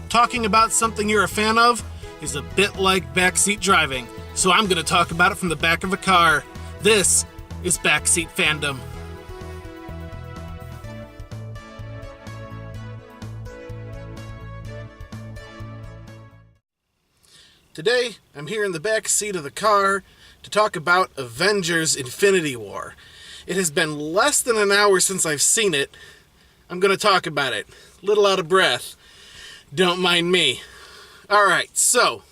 Talking about something you're a fan of is a bit like backseat driving, so I'm going to talk about it from the back of a car. This is Backseat Fandom. Today, I'm here in the back seat of the car to talk about Avengers Infinity War. It has been less than an hour since I've seen it. I'm going to talk about it. A little out of breath. Don't mind me. Alright, so,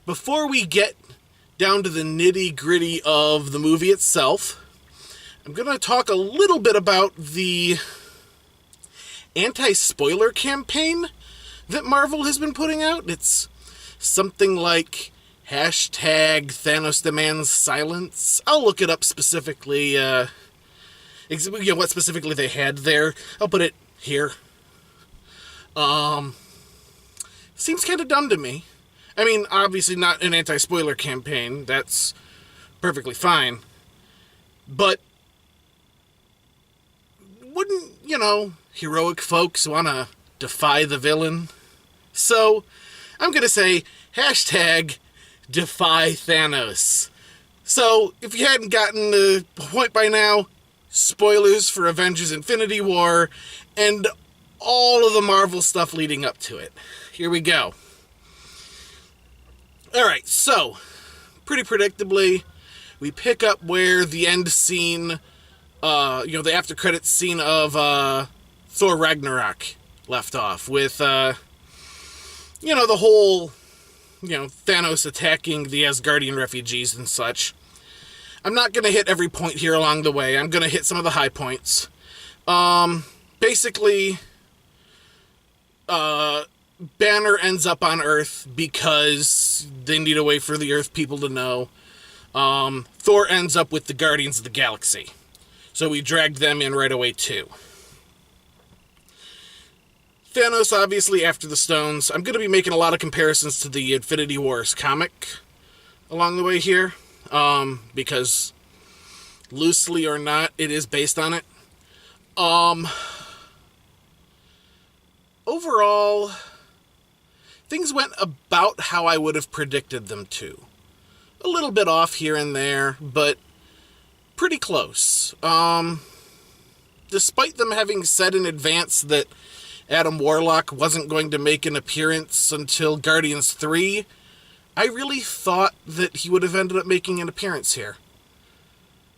before we get down to the nitty-gritty of the movie itself, I'm going to talk a little bit about the anti-spoiler campaign that Marvel has been putting out. It's something like hashtag Thanos demands silence. I'll look it up specifically, what specifically they had there. I'll put it here. Seems kind of dumb to me. I mean, obviously not an anti-spoiler campaign. That's perfectly fine. But wouldn't, heroic folks want to defy the villain? So, I'm going to say hashtag defy Thanos. So, if you hadn't gotten the point by now, spoilers for Avengers Infinity War and all of the Marvel stuff leading up to it. Here we go. Alright, so, pretty predictably, we pick up where the end scene, the after credits scene of Thor Ragnarok left off, with, the whole, Thanos attacking the Asgardian refugees and such. I'm not going to hit every point here along the way. I'm going to hit some of the high points. Basically, Banner ends up on Earth because they need a way for the Earth people to know. Thor ends up with the Guardians of the Galaxy. So we dragged them in right away, too. Thanos, obviously, after the stones. I'm going to be making a lot of comparisons to the Infinity Wars comic along the way here. Because, loosely or not, it is based on it. Overall, things went about how I would have predicted them to. A little bit off here and there, but pretty close. Despite them having said in advance that Adam Warlock wasn't going to make an appearance until Guardians 3, I really thought that he would have ended up making an appearance here.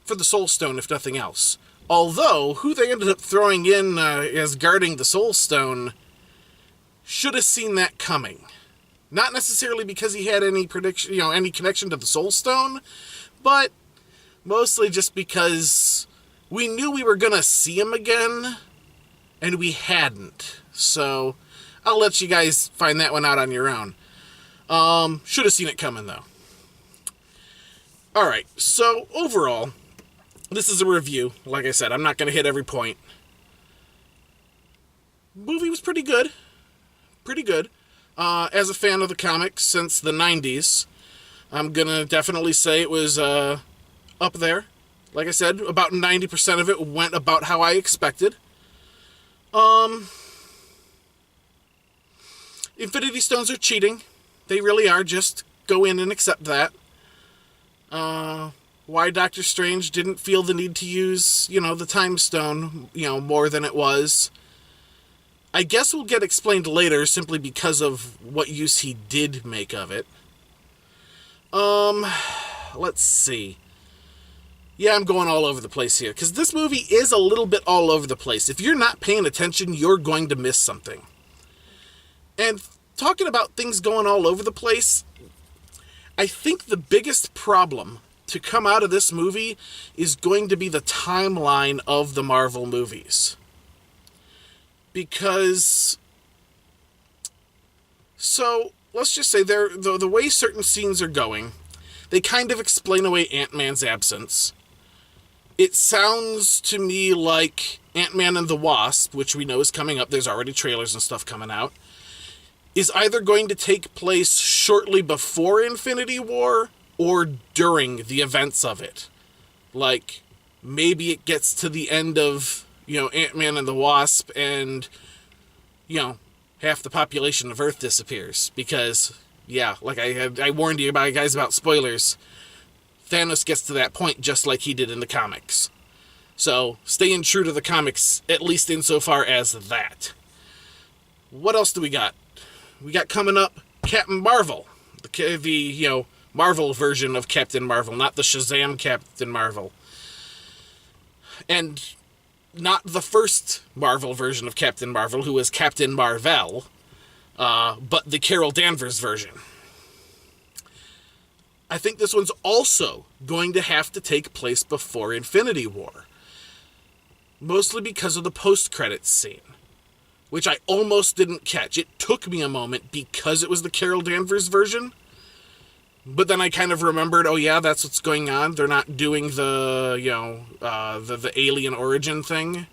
For the Soul Stone, if nothing else. Although, who they ended up throwing in as guarding the Soul Stone should have seen that coming. Not necessarily because he had any any connection to the Soul Stone, but mostly just because we knew we were going to see him again, and we hadn't. So, I'll let you guys find that one out on your own. Should have seen it coming, though. Alright, so overall, this is a review. Like I said, I'm not going to hit every point. Movie was pretty good. Pretty good. As a fan of the comics since the 90s, I'm going to definitely say it was up there. Like I said, about 90% of it went about how I expected. Infinity Stones are cheating. They really are. Just go in and accept that. Why Doctor Strange didn't feel the need to use, the Time Stone, more than it was, I guess will get explained later simply because of what use he did make of it. Let's see. Yeah, I'm going all over the place here, because this movie is a little bit all over the place. If you're not paying attention, you're going to miss something. And talking about things going all over the place, I think the biggest problem to come out of this movie is going to be the timeline of the Marvel movies. Because, so, let's just say the way certain scenes are going, they kind of explain away Ant-Man's absence. It sounds to me like Ant-Man and the Wasp, which we know is coming up, there's already trailers and stuff coming out, is either going to take place shortly before Infinity War or during the events of it. Like, maybe it gets to the end of, Ant-Man and the Wasp and, half the population of Earth disappears. Because, yeah, like I warned you guys about spoilers, Thanos gets to that point just like he did in the comics. So, staying true to the comics, at least insofar as that. What else do we got? We got coming up Captain Marvel. The Marvel version of Captain Marvel, not the Shazam Captain Marvel. And not the first Marvel version of Captain Marvel, who was Captain Marvel, but the Carol Danvers version. I think this one's also going to have to take place before Infinity War. Mostly because of the post-credits scene, which I almost didn't catch. It took me a moment because it was the Carol Danvers version. But then I kind of remembered, oh yeah, that's what's going on. They're not doing the alien origin thing.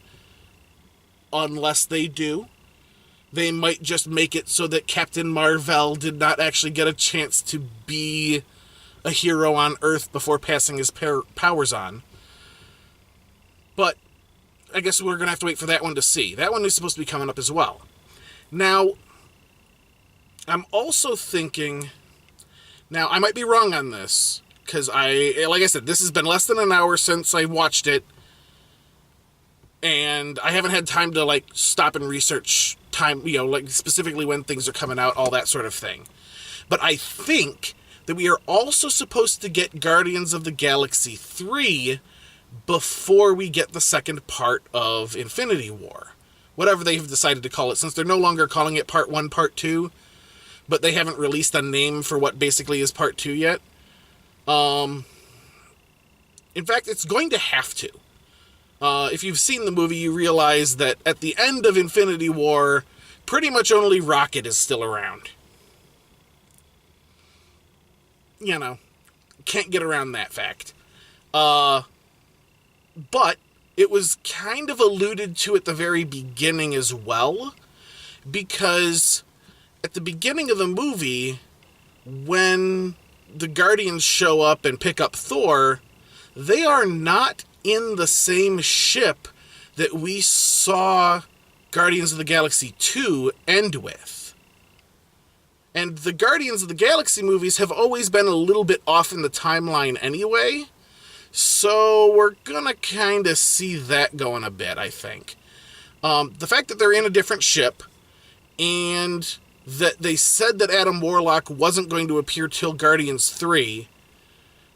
Unless they do. They might just make it so that Captain Marvel did not actually get a chance to be a hero on Earth before passing his powers on. But I guess we're going to have to wait for that one to see. That one is supposed to be coming up as well. Now, I'm also thinking... Now, I might be wrong on this, because like I said, this has been less than an hour since I watched it, and I haven't had time to, stop and research time, specifically when things are coming out, all that sort of thing. But I think that we are also supposed to get Guardians of the Galaxy 3 before we get the second part of Infinity War. Whatever they've decided to call it, since they're no longer calling it Part 1, Part 2, but they haven't released a name for what basically is Part 2 yet. In fact, it's going to have to. If you've seen the movie, you realize that at the end of Infinity War, pretty much only Rocket is still around. Can't get around that fact. But it was kind of alluded to at the very beginning as well, because at the beginning of the movie, when the Guardians show up and pick up Thor, they are not in the same ship that we saw Guardians of the Galaxy 2 end with. And the Guardians of the Galaxy movies have always been a little bit off in the timeline anyway, so we're gonna kind of see that going a bit, I think. The fact that they're in a different ship, and that they said that Adam Warlock wasn't going to appear till Guardians 3,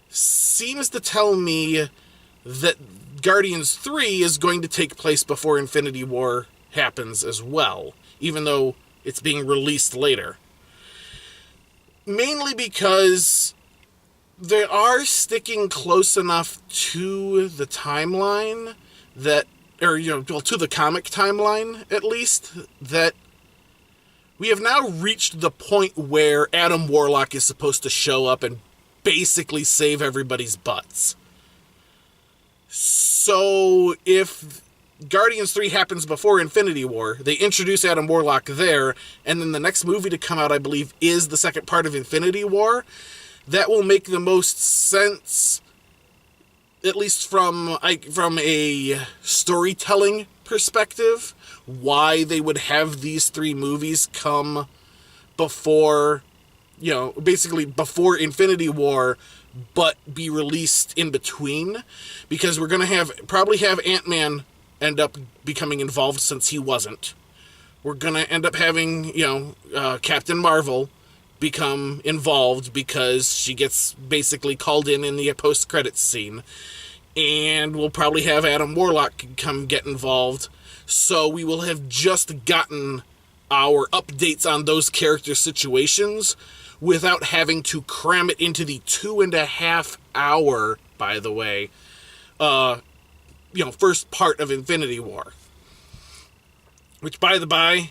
seems to tell me that Guardians 3 is going to take place before Infinity War happens as well, even though it's being released later. Mainly because they are sticking close enough to the timeline that, to the comic timeline, at least, that we have now reached the point where Adam Warlock is supposed to show up and basically save everybody's butts. So if Guardians 3 happens before Infinity War, they introduce Adam Warlock there, and then the next movie to come out, I believe, is the second part of Infinity War, that will make the most sense, at least from a storytelling perspective, why they would have these three movies come before, basically before Infinity War, but be released in between, because we're going to probably have Ant-Man end up becoming involved since he wasn't. We're going to end up having, Captain Marvel become involved because she gets basically called in the post-credits scene. And we'll probably have Adam Warlock come get involved. So we will have just gotten our updates on those character situations without having to cram it into the 2.5 hour, by the way, first part of Infinity War. Which, by the by,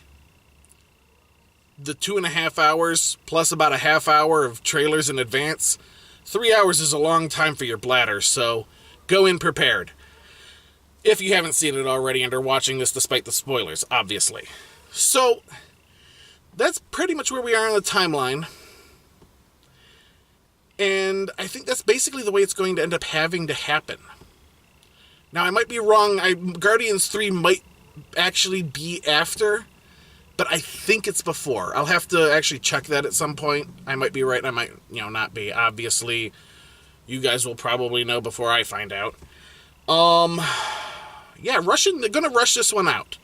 the 2.5 hours plus about a half hour of trailers in advance, 3 hours is a long time for your bladder, so go in prepared. If you haven't seen it already and are watching this despite the spoilers, obviously. So, that's pretty much where we are on the timeline. And I think that's basically the way it's going to end up having to happen. Now, I might be wrong. Guardians 3 might actually be after but I think it's before. I'll have to actually check that at some point. I might be right, I might, not be. Obviously, you guys will probably know before I find out. Yeah, they're gonna rush this one out.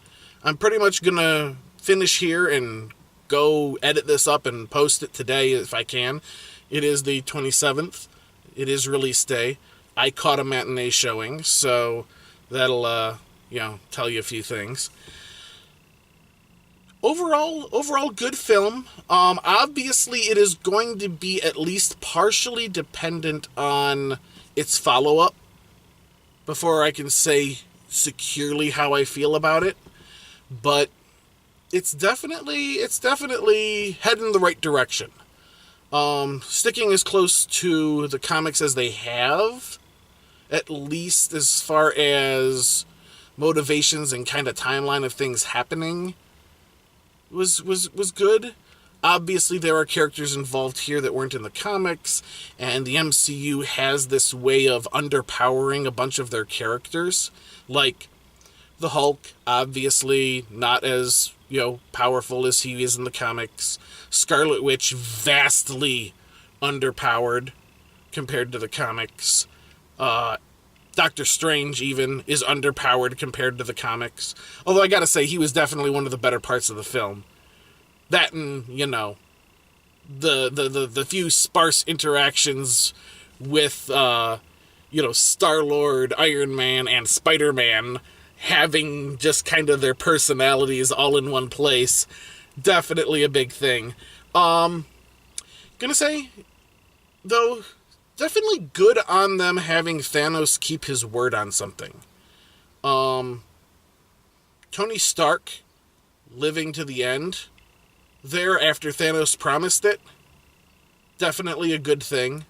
I'm pretty much gonna finish here and go edit this up and post it today if I can. It is the 27th. It is release day. I caught a matinee showing, so that'll, tell you a few things. Overall good film. Obviously, it is going to be at least partially dependent on its follow-up before I can say securely how I feel about it. But it's definitely heading in the right direction. Sticking as close to the comics as they have, at least as far as motivations and kind of timeline of things happening, was good. Obviously, there are characters involved here that weren't in the comics, and the MCU has this way of underpowering a bunch of their characters. Like, the Hulk, obviously not as, powerful as he is in the comics. Scarlet Witch, vastly underpowered compared to the comics. Doctor Strange, even, is underpowered compared to the comics. Although I gotta say, he was definitely one of the better parts of the film. That and, the few sparse interactions with, Star-Lord, Iron Man, and Spider-Man having just kind of their personalities all in one place. Definitely a big thing. Gonna say, though, definitely good on them having Thanos keep his word on something. Tony Stark living to the end there after Thanos promised it. Definitely a good thing.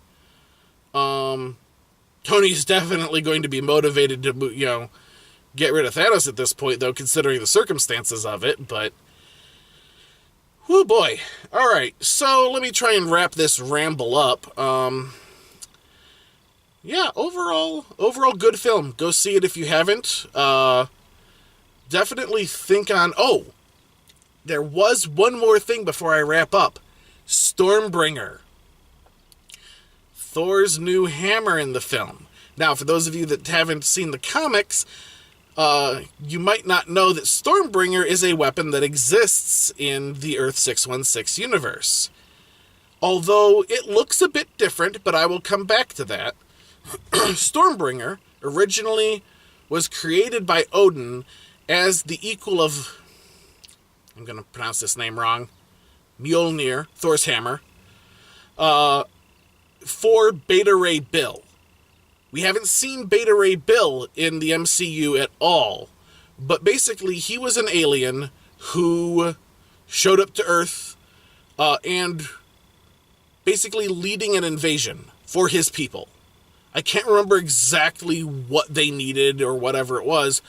Tony's definitely going to be motivated to, get rid of Thanos at this point, though, considering the circumstances of it, but whoo boy. Alright, so let me try and wrap this ramble up. Yeah, overall good film. Go see it if you haven't. Definitely think on... Oh, there was one more thing before I wrap up. Stormbringer. Thor's new hammer in the film. Now, for those of you that haven't seen the comics, you might not know that Stormbringer is a weapon that exists in the Earth 616 universe. Although it looks a bit different, but I will come back to that. Stormbringer originally was created by Odin as the equal of, I'm going to pronounce this name wrong, Mjolnir, Thor's hammer, for Beta Ray Bill. We haven't seen Beta Ray Bill in the MCU at all, but basically he was an alien who showed up to Earth and basically leading an invasion for his people. I can't remember exactly what they needed or whatever it was,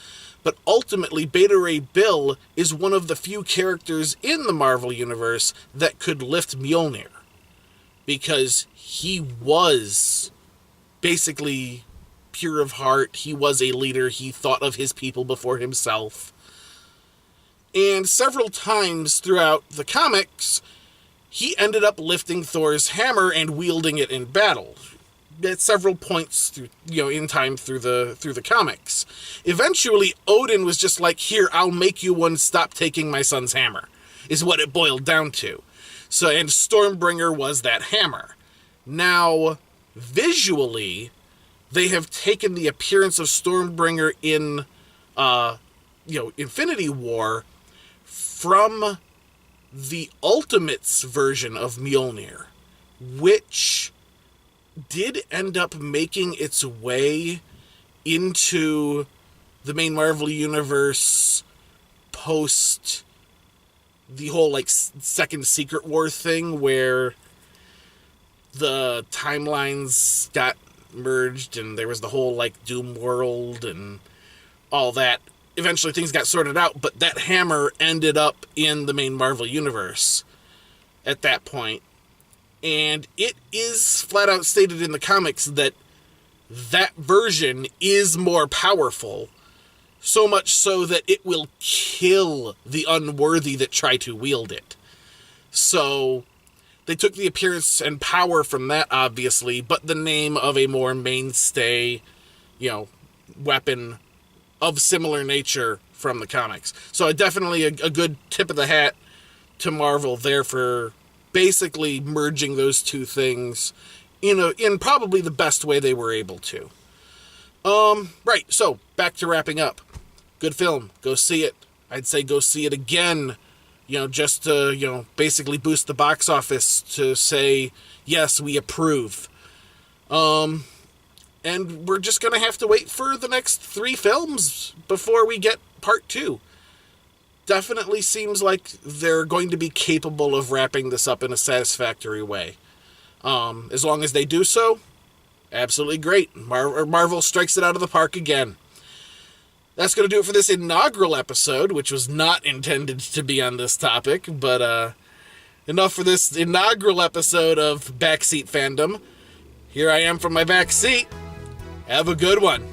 but ultimately Beta Ray Bill is one of the few characters in the Marvel Universe that could lift Mjolnir, because he was basically pure of heart. He was a leader. He thought of his people before himself. And several times throughout the comics, he ended up lifting Thor's hammer and wielding it in battle at several points through, in time through the comics. Eventually, Odin was just like, here, I'll make you one, stop taking my son's hammer, is what it boiled down to. So, and Stormbringer was that hammer. Now, visually, they have taken the appearance of Stormbringer in, Infinity War from the Ultimates version of Mjolnir, which did end up making its way into the main Marvel Universe post the whole, second Secret War thing, where the timelines got merged and there was the whole, Doom World and all that. Eventually things got sorted out, but that hammer ended up in the main Marvel Universe at that point. And it is flat out stated in the comics that that version is more powerful, so much so that it will kill the unworthy that try to wield it. So they took the appearance and power from that, obviously, but the name of a more mainstay, weapon of similar nature from the comics. So definitely a good tip of the hat to Marvel there for basically merging those two things in probably the best way they were able to. Right, so back to wrapping up. Good film. Go see it. I'd say go see it again, just to, basically boost the box office to say, yes, we approve. And we're just going to have to wait for the next 3 films before we get part 2. Definitely seems like they're going to be capable of wrapping this up in a satisfactory way. As long as they do so, absolutely great. Marvel strikes it out of the park again. That's going to do it for this inaugural episode, which was not intended to be on this topic, but enough for this inaugural episode of Backseat Fandom. Here I am from my back seat. Have a good one.